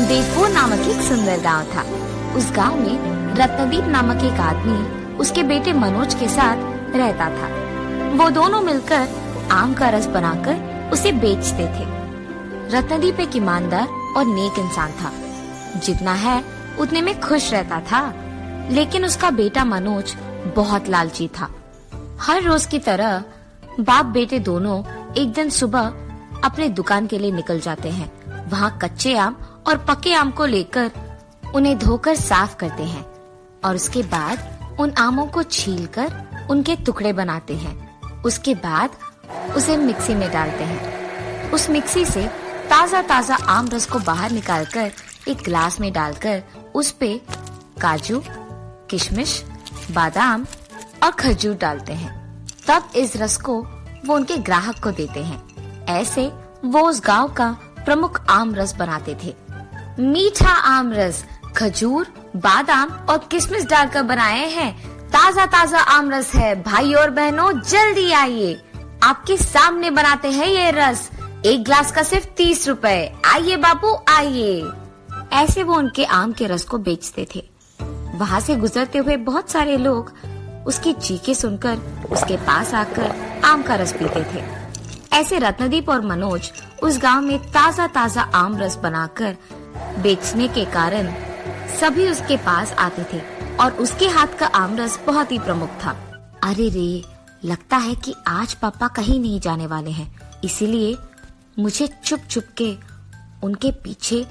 देवपुर नामक एक सुंदर गांव था। उस गांव में रत्नदीप नामक एक आदमी उसके बेटे मनोज के साथ रहता था। वो दोनों मिलकर आम का रस बनाकर उसे बेचते थे। रत्नदीप एक ईमानदार और नेक इंसान था। जितना है उतने में खुश रहता था, लेकिन उसका बेटा मनोज बहुत लालची था। हर रोज की तरह बाप बेटे दोनों एक दिन सुबह अपने दुकान के लिए निकल जाते हैं। वहाँ कच्चे आम और पके आम को लेकर उन्हें धोकर साफ करते हैं और उसके बाद उन आमों को छीलकर उनके टुकड़े बनाते हैं। उसके बाद उसे मिक्सी में डालते हैं। उस मिक्सी से ताजा ताजा आम रस को बाहर निकालकर एक ग्लास में डालकर उस पे काजू, किशमिश, बादाम और खजूर डालते हैं। तब इस रस को वो उनके ग्राहक को देते हैं। ऐसे वो उस गांव का प्रमुख आम रस बनाते थे। मीठा आम रस खजूर, बादाम और किशमिश डालकर बनाए हैं। ताजा ताजा आम रस है। भाई और बहनों जल्दी आइए, आपके सामने बनाते हैं ये रस। एक ग्लास का सिर्फ 30 रुपए। आइए बापू आइए। ऐसे वो उनके आम के रस को बेचते थे। वहाँ से गुजरते हुए बहुत सारे लोग उसकी चीखें सुनकर उसके पास आकर आम का रस पीते थे। ऐसे रत्नदीप और मनोज उस गांव में ताजा ताजा आम रस बनाकर बेचने के कारण सभी उसके पास आते थे और उसके हाथ का आम रस बहुत ही प्रमुख था। अरे रे, लगता है कि आज पापा कहीं नहीं जाने वाले हैं, इसीलिए मुझे चुप चुप के उनके पीछे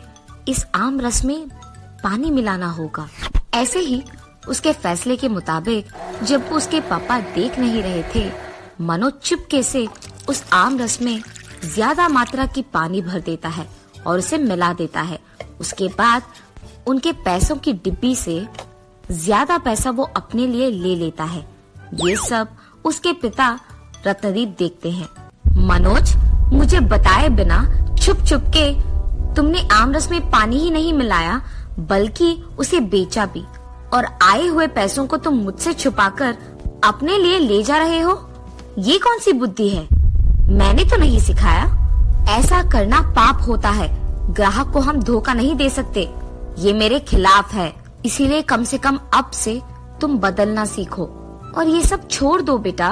इस आम रस में पानी मिलाना होगा। ऐसे ही उसके फैसले के मुताबिक जब उसके पापा देख नहीं रहे थे, मनोज चुपके से उस आम रस में ज्यादा मात्रा की पानी भर देता है और उसे मिला देता है। उसके बाद उनके पैसों की डिब्बी से ज्यादा पैसा वो अपने लिए ले लेता है। ये सब उसके पिता रत्नदीप देखते हैं। मनोज, मुझे बताए बिना छुप छुप के तुमने आम रस में पानी ही नहीं मिलाया, बल्कि उसे बेचा भी, और आए हुए पैसों को तुम मुझसे छुपाकर अपने लिए ले जा रहे हो। ये कौन सी बुद्धि है? मैंने तो नहीं सिखाया। ऐसा करना पाप होता है। ग्राहक को हम धोखा नहीं दे सकते। ये मेरे खिलाफ है। इसीलिए कम से कम अब से तुम बदलना सीखो और ये सब छोड़ दो बेटा।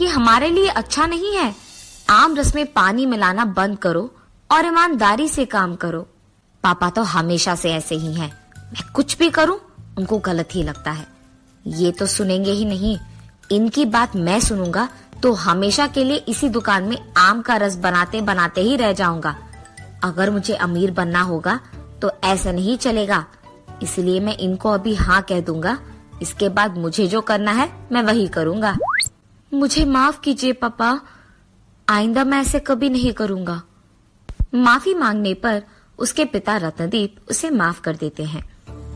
ये हमारे लिए अच्छा नहीं है। आम रस में पानी मिलाना बंद करो और ईमानदारी से काम करो। पापा तो हमेशा से ऐसे ही हैं। मैं कुछ भी करूं उनको गलत ही लगता है। ये तो सुनेंगे ही नहीं। इनकी बात मैं सुनूंगा तो हमेशा के लिए इसी दुकान में आम का रस बनाते बनाते ही रह जाऊंगा। अगर मुझे अमीर बनना होगा तो ऐसा नहीं चलेगा। इसलिए मैं इनको अभी हाँ कह दूंगा। इसके बाद मुझे जो करना है मैं वही करूंगा। मुझे माफ कीजिए पापा, आइंदा मैं ऐसे कभी नहीं करूंगा। माफी मांगने पर उसके पिता रत्नदीप उसे माफ कर देते हैं,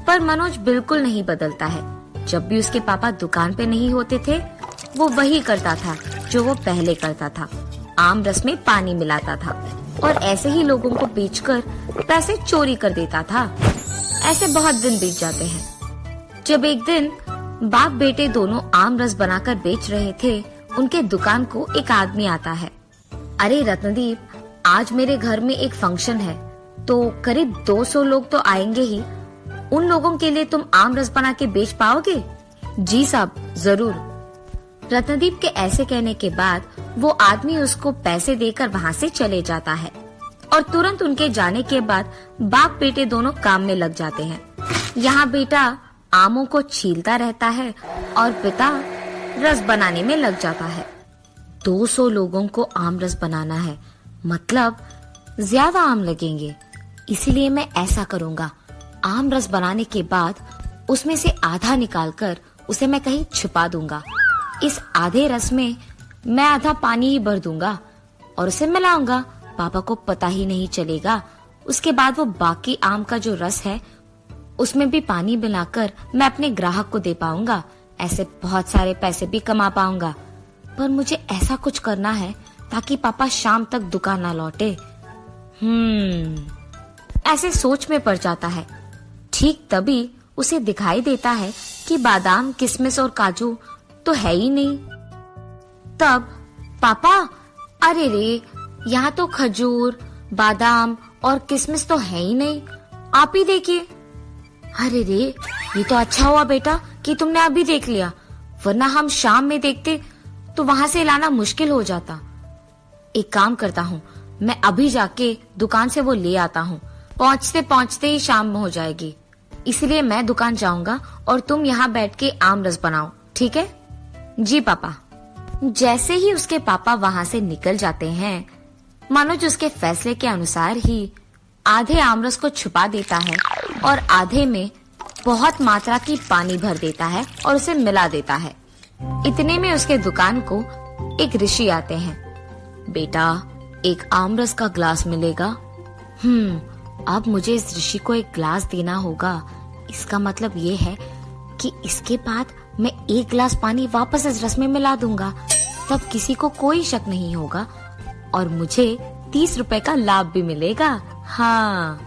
पर मनोज बिल्कुल नहीं बदलता है। जब भी उसके पापा दुकान पे नहीं होते थे, वो वही करता था जो वो पहले करता था। आम रस में पानी मिलाता था और ऐसे ही लोगों को बेचकर पैसे चोरी कर देता था। ऐसे बहुत दिन बीत जाते हैं। जब एक दिन बाप बेटे दोनों आम रस बनाकर बेच रहे थे, उनके दुकान को एक आदमी आता है। अरे रत्नदीप, आज मेरे घर में एक फंक्शन है, तो करीब 200 लोग तो आएंगे ही। उन लोगों के लिए तुम आम रस बना के बेच पाओगे? जी साहब, जरूर। रत्नदीप के ऐसे कहने के बाद वो आदमी उसको पैसे देकर वहाँ से चले जाता है और तुरंत उनके जाने के बाद बाप बेटे दोनों काम में लग जाते हैं। यहाँ बेटा आमों को छीलता रहता है और पिता रस बनाने में लग जाता है। 200 लोगों को आम रस बनाना है, मतलब ज्यादा आम लगेंगे। इसीलिए मैं ऐसा करूँगा, आम रस बनाने के बाद उसमें से आधा निकालकर उसे मैं कहीं छुपा दूंगा। इस आधे रस में मैं आधा पानी ही भर दूंगा और उसे मिलाऊंगा। पापा को पता ही नहीं चलेगा। उसके बाद वो बाकी आम का जो रस है उसमें भी पानी मिलाकर मैं अपने ग्राहक को दे पाऊंगा। ऐसे बहुत सारे पैसे भी कमा पाऊंगा। पर मुझे ऐसा कुछ करना है ताकि पापा शाम तक दुकान ना लौटे। ऐसे सोच में पड़ जाता है। ठीक तभी उसे दिखाई देता है कि बादाम, किशमिश और काजू तो है ही नहीं। तब पापा, अरे रे, यहाँ तो खजूर, बादाम और किशमिश तो है ही नहीं। आप ही देखिए। अरे रे, ये तो अच्छा हुआ बेटा कि तुमने अभी देख लिया, वरना हम शाम में देखते तो वहां से लाना मुश्किल हो जाता। एक काम करता हूँ, मैं अभी जाके दुकान से वो ले आता हूँ। पहुँचते पहुँचते ही शाम हो जाएगी, इसलिए मैं दुकान जाऊंगा और तुम यहाँ बैठ के आम रस बनाओ, ठीक है? जी पापा। जैसे ही उसके पापा वहाँ से निकल जाते हैं, मनोज उसके फैसले के अनुसार ही आधे आमरस को छुपा देता है और आधे में बहुत मात्रा की पानी भर देता है और उसे मिला देता है। इतने में उसके दुकान को एक ऋषि आते हैं। बेटा, एक आमरस का ग्लास मिलेगा? अब मुझे इस ऋषि को एक ग्लास देना होगा। इसका मतलब ये है कि इसके बाद मैं एक ग्लास पानी वापस इस रस में मिला दूंगा, तब किसी को कोई शक नहीं होगा और मुझे 30 रुपए का लाभ भी मिलेगा। हाँ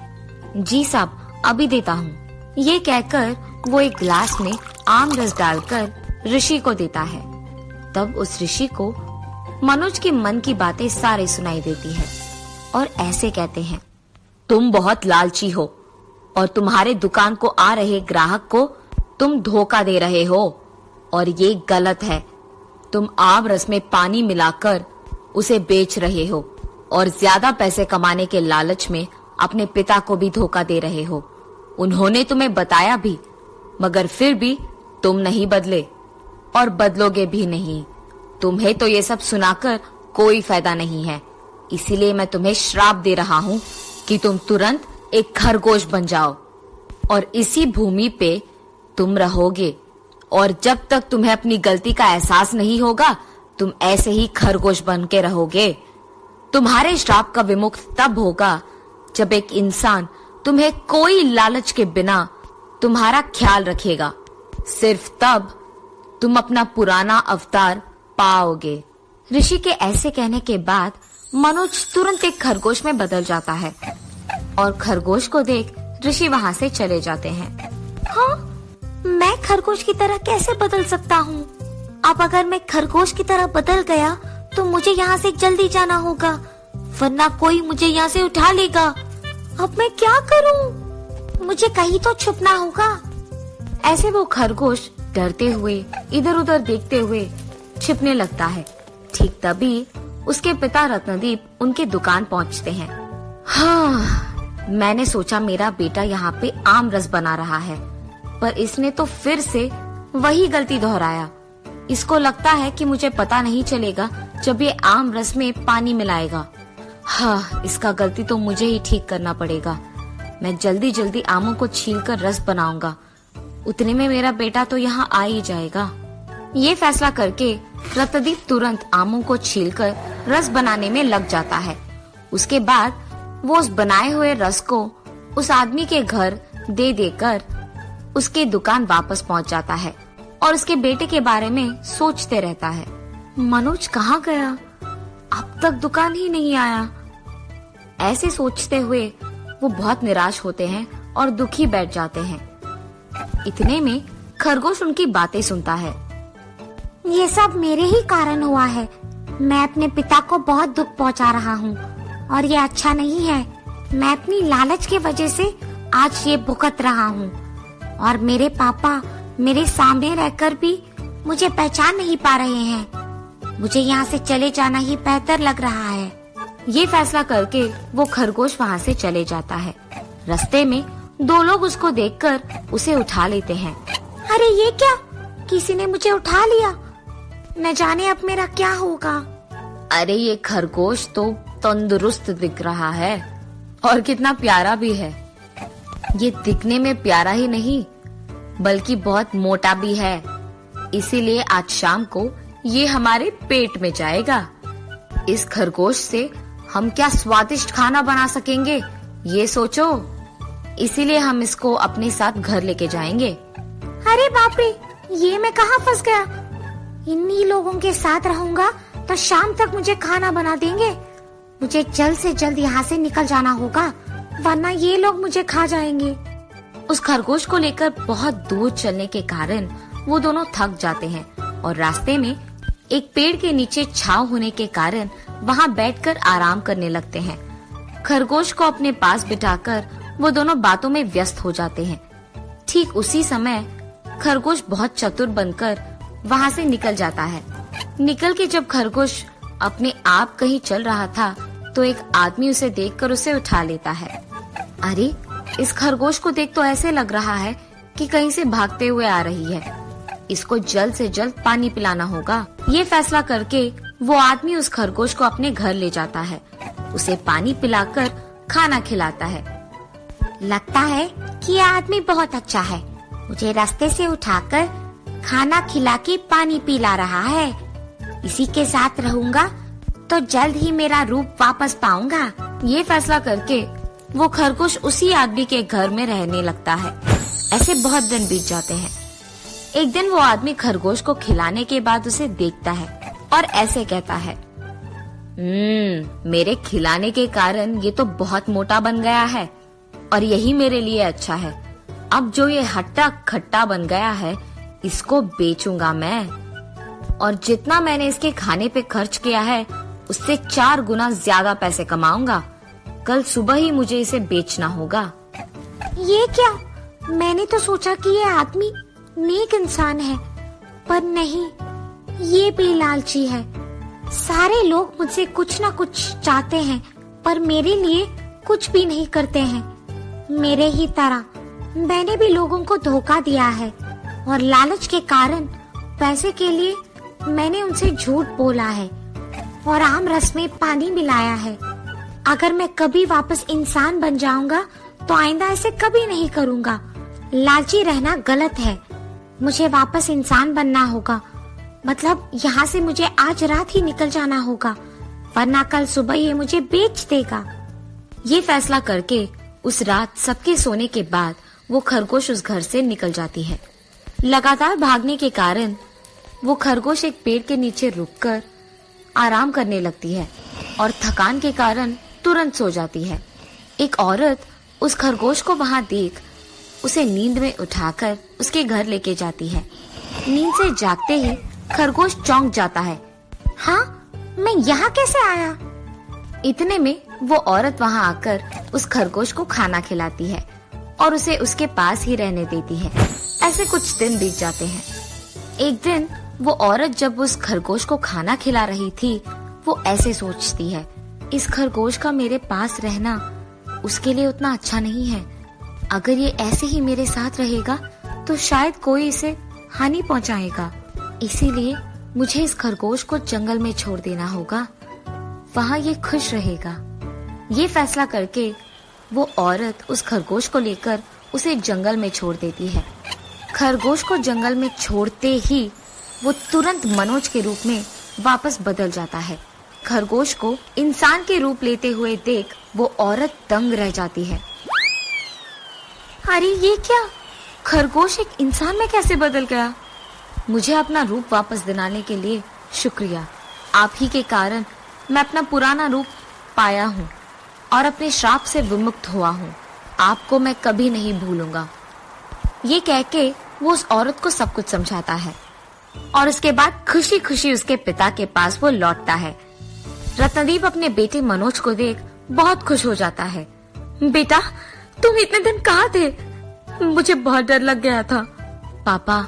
जी साहब, अभी देता हूँ। ये कहकर वो एक ग्लास में आम रस डालकर ऋषि को देता है। तब उस ऋषि को मनोज के मन की बातें सारी सुनाई देती है और ऐसे कहते हैं, तुम बहुत लालची हो और तुम्हारे दुकान को आ रहे ग्राहक को तुम धोखा दे रहे हो और ये गलत है। तुम आम रस में पानी मिलाकर उसे बेच रहे हो और ज्यादा पैसे कमाने के लालच में अपने पिता को भी धोखा दे रहे हो। उन्होंने तुम्हें बताया भी, मगर फिर भी तुम नहीं बदले और बदलोगे भी नहीं। तुम्हें तो ये सब सुनाकर कोई फायदा नहीं है, इसीलिए मैं तुम्हें श्राप दे रहा हूँ कि तुम तुरंत एक खरगोश बन जाओ और इसी भूमि पे तुम रहोगे और जब तक तुम्हें अपनी गलती का एहसास नहीं होगा, तुम ऐसे ही खरगोश बन के रहोगे। तुम्हारे श्राप का विमुक्त तब होगा जब एक इंसान तुम्हें कोई लालच के बिना तुम्हारा ख्याल रखेगा। सिर्फ तब तुम अपना पुराना अवतार पाओगे। ऋषि के ऐसे कहने के बाद मनोज तुरंत एक खरगोश में बदल जाता है और खरगोश को देख ऋषि वहाँ से चले जाते हैं। हाँ, मैं खरगोश की तरह कैसे बदल सकता हूँ? अब अगर मैं खरगोश की तरह बदल गया तो मुझे यहाँ से जल्दी जाना होगा, वरना कोई मुझे यहाँ से उठा लेगा। अब मैं क्या करूँ? मुझे कहीं तो छुपना होगा। ऐसे वो खरगोश डरते हुए इधर उधर देखते हुए छिपने लगता है। ठीक तभी उसके पिता रत्नदीप उनके दुकान पहुँचते हैं। हाँ, मैंने सोचा मेरा बेटा यहाँ पे आम रस बना रहा है, पर इसने तो फिर से वही गलती दोहराया। इसको लगता है कि मुझे पता नहीं चलेगा जब ये आम रस में पानी मिलाएगा। हाँ, इसका गलती तो मुझे ही ठीक करना पड़ेगा। मैं जल्दी जल्दी आमों को छीलकर रस बनाऊंगा, उतने में मेरा बेटा तो यहाँ आ ही जाएगा। ये फैसला करके रत्नदीप तुरंत आमों को छीलकर रस बनाने में लग जाता है। उसके बाद वो उस बनाए हुए रस को उस आदमी के घर दे देकर उसके दुकान वापस पहुँच जाता है और उसके बेटे के बारे में सोचते रहता है। मनोज कहाँ गया? अब तक दुकान ही नहीं आया। ऐसे सोचते हुए वो बहुत निराश होते हैं और दुखी बैठ जाते हैं। इतने में खरगोश उनकी बातें सुनता है। ये सब मेरे ही कारण हुआ है। मैं अपने पिता को बहुत दुख पहुंचा रहा हूँ और ये अच्छा नहीं है। मैं अपनी लालच की वजह से आज ये भुगत रहा हूँ और मेरे पापा मेरे सामने रहकर भी मुझे पहचान नहीं पा रहे हैं। मुझे यहाँ से चले जाना ही बेहतर लग रहा है। ये फैसला करके वो खरगोश वहाँ से चले जाता है। रास्ते में दो लोग उसको देखकर उसे उठा लेते हैं। अरे ये क्या? किसी ने मुझे उठा लिया। न जाने अब मेरा क्या होगा। अरे ये खरगोश तो तंदुरुस्त दिख रहा है और कितना प्यारा भी है। ये दिखने में प्यारा ही नहीं बल्कि बहुत मोटा भी है, इसीलिए आज शाम को ये हमारे पेट में जाएगा। इस खरगोश से हम क्या स्वादिष्ट खाना बना सकेंगे, ये सोचो। इसीलिए हम इसको अपने साथ घर लेके जाएंगे। अरे बाप रे, ये मैं कहाँ फंस गया? इन्हीं लोगों के साथ रहूंगा तो शाम तक मुझे खाना बना देंगे। मुझे जल्द से जल्द यहाँ से निकल जाना होगा, वरना ये लोग मुझे खा जाएंगे। उस खरगोश को लेकर बहुत दूर चलने के कारण वो दोनों थक जाते हैं और रास्ते में एक पेड़ के नीचे छांव होने के कारण वहाँ बैठकर आराम करने लगते हैं। खरगोश को अपने पास बिठाकर वो दोनों बातों में व्यस्त हो जाते हैं। ठीक उसी समय खरगोश बहुत चतुर बनकर वहाँ से निकल जाता है। निकल के जब खरगोश अपने आप कहीं चल रहा था तो एक आदमी उसे देखकर उसे उठा लेता है। अरे, इस खरगोश को देख तो ऐसे लग रहा है कि कहीं से भागते हुए आ रही है। इसको जल्द से जल्द पानी पिलाना होगा। ये फैसला करके वो आदमी उस खरगोश को अपने घर ले जाता है। उसे पानी पिलाकर खाना खिलाता है। लगता है कि यह आदमी बहुत अच्छा है। मुझे रास्ते से उठाकर खाना खिला के पानी पिला रहा है। इसी के साथ रहूंगा तो जल्द ही मेरा रूप वापस पाऊंगा। ये फैसला करके वो खरगोश उसी आदमी के घर में रहने लगता है। ऐसे बहुत दिन बीत जाते हैं। एक दिन वो आदमी खरगोश को खिलाने के बाद उसे देखता है और ऐसे कहता है, मेरे खिलाने के कारण ये तो बहुत मोटा बन गया है और यही मेरे लिए अच्छा है। अब जो ये हट्टा खट्टा बन गया है, इसको बेचूंगा मैं और जितना मैंने इसके खाने पे खर्च किया है उससे 4 गुना ज्यादा पैसे कमाऊंगा। कल सुबह ही मुझे इसे बेचना होगा। ये क्या? मैंने तो सोचा कि ये आदमी नेक इंसान है, पर नहीं, ये भी लालची है। सारे लोग मुझसे कुछ ना कुछ चाहते हैं, पर मेरे लिए कुछ भी नहीं करते हैं। मेरे ही तरह मैंने भी लोगों को धोखा दिया है और लालच के कारण पैसे के लिए मैंने उनसे झूठ बोला है और आम रस में पानी मिलाया है। अगर मैं कभी वापस इंसान बन जाऊंगा तो आइंदा ऐसे कभी नहीं करूंगा। लालची रहना गलत है। मुझे वापस इंसान बनना होगा। मतलब यहाँ से मुझे आज रात ही निकल जाना होगा, वरना कल सुबह ये मुझे बेच देगा। ये फैसला करके उस रात सबके सोने के बाद वो खरगोश उस घर से निकल जाती है। लगातार भागने के कारण वो खरगोश एक पेड़ के नीचे रुककर आराम करने लगती है और थकान के कारण तुरंत सो जाती है। एक औरत उस खरगोश को वहाँ देख उसे नींद में उठाकर उसके घर लेके जाती है। नींद से जागते ही खरगोश चौंक जाता है। हाँ, मैं यहाँ कैसे आया? इतने में वो औरत वहाँ आकर उस खरगोश को खाना खिलाती है और उसे उसके पास ही रहने देती है। ऐसे कुछ दिन बीत जाते हैं। एक दिन वो औरत जब उस खरगोश को खाना खिला रही थी, वो ऐसे सोचती है, इस खरगोश का मेरे पास रहना उसके लिए उतना अच्छा नहीं है। अगर ये ऐसे ही मेरे साथ रहेगा तो शायद कोई इसे हानि पहुंचाएगा। इसीलिए मुझे इस खरगोश को जंगल में छोड़ देना होगा, वहाँ ये खुश रहेगा। ये फैसला करके वो औरत उस खरगोश को लेकर उसे जंगल में छोड़ देती है। खरगोश को जंगल में छोड़ते ही वो तुरंत मनोज के रूप में वापस बदल जाता है। खरगोश को इंसान के रूप लेते हुए देख वो औरत दंग रह जाती है। अरे ये क्या? खरगोश एक इंसान में कैसे बदल गया? मुझे अपना रूप वापस दिलाने के लिए शुक्रिया। आप ही के कारण मैं अपना पुराना रूप पाया हूँ और अपने श्राप से विमुक्त हुआ हूँ। आपको मैं कभी नहीं भूलूंगा। ये कह के वो उस औरत को सब कुछ समझाता है और उसके बाद खुशी खुशी उसके पिता के पास वो लौटता है। रत्नदीप अपने बेटे मनोज को देख बहुत खुश हो जाता है। बेटा, तुम इतने दिन कहाँ थे? मुझे बहुत डर लग गया था। पापा,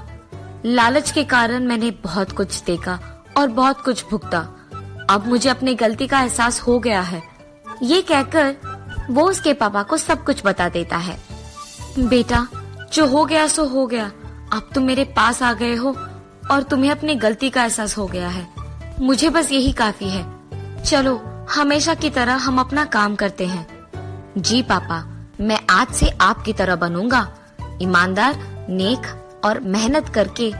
लालच के कारण मैंने बहुत कुछ देखा और बहुत कुछ भुगता। अब मुझे अपनी गलती का एहसास हो गया है। ये कहकर वो उसके पापा को सब कुछ बता देता है। बेटा, जो हो गया सो हो गया। अब तुम मेरे पास आ गए हो और तुम्हें अपनी गलती का एहसास हो गया है। मुझे बस यही काफी है। चलो, हमेशा की तरह हम अपना काम करते हैं। जी पापा, मैं आज से आपकी तरह बनूंगा। ईमानदार, नेक और मेहनत करके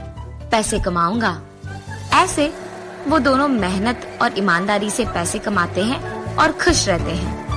पैसे कमाऊंगा। ऐसे वो दोनों मेहनत और ईमानदारी से पैसे कमाते हैं और खुश रहते हैं।